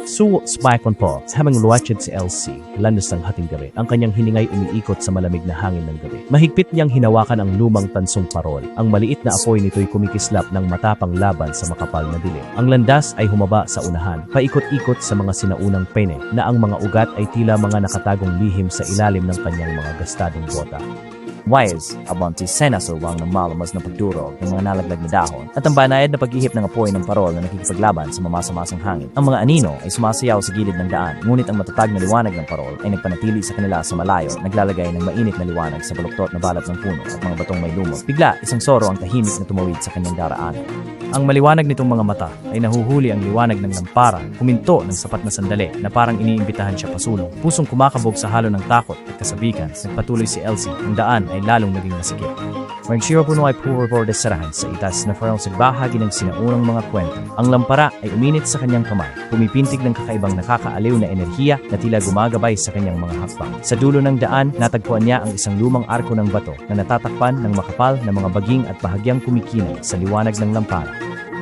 Spikon po, habang luwachid si Elsie, landas ng hating gabi. Ang kanyang hiningay umiikot sa malamig na hangin ng gabi. Mahigpit niyang hinawakan ang lumang tansong parol. Ang maliit na apoy nito'y kumikislap ng matapang laban sa makapal na dilim. Ang landas ay humaba sa unahan, paikot-ikot sa mga sinaunang pene na ang mga ugat ay tila mga nakatagong lihim sa ilalim ng kanyang mga gastadong bota. Wise, abanti senasurwang ng malamas na pagdurog ng mga nalaglag na dahon at ang banayad na paghihip ng apoy ng parol na nakikipaglaban sa mamasamasang hangin. Ang mga anino ay sumasayaw sa gilid ng daan, ngunit ang matatag na liwanag ng parol ay nagpanatili sa kanila sa malayo, naglalagay ng mainit na liwanag sa baluktot na balat ng puno at mga batong may lumot. Bigla, isang soro ang tahimik na tumawid sa kanyang daraanan. Ang maliwanag nitong mga mata ay nahuhuli ang liwanag ng lampara, huminto ng sapat na sandali na parang iniimbitahan siya pasulong. Pusong kumakabog sa halo ng takot at kasabikan, nagpatuloy si Elsie. Ang daan ay lalong naging masikip. Magsiro puno ay puro de sarahan sa itas na parang sa bahagi ng sinaunang mga kwento. Ang lampara ay uminit sa kanyang kamay, pumipintig ng kakaibang nakakaaliw na enerhiya na tila gumagabay sa kanyang mga hakbang. Sa dulo ng daan, natagpuan niya ang isang lumang arko ng bato na natatakpan ng makapal na mga baging at bahagyang kumikinang sa liwanag ng lampara.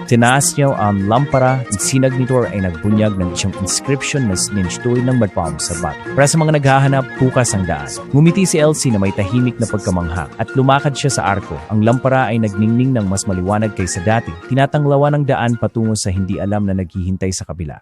Tinaas niya ang lampara at sinag nito ay nagbunyag ng isang inscription na sininstuloy ng magpalm sa bato. Para sa mga naghahanap, bukas ang daan. Ngumiti si Elsie na may tahimik na pagkamangha at lumakad siya sa arko. Ang lampara ay nagningning ng mas maliwanag kaysa dati, tinatanglawan ng daan patungo sa hindi alam na naghihintay sa kabila.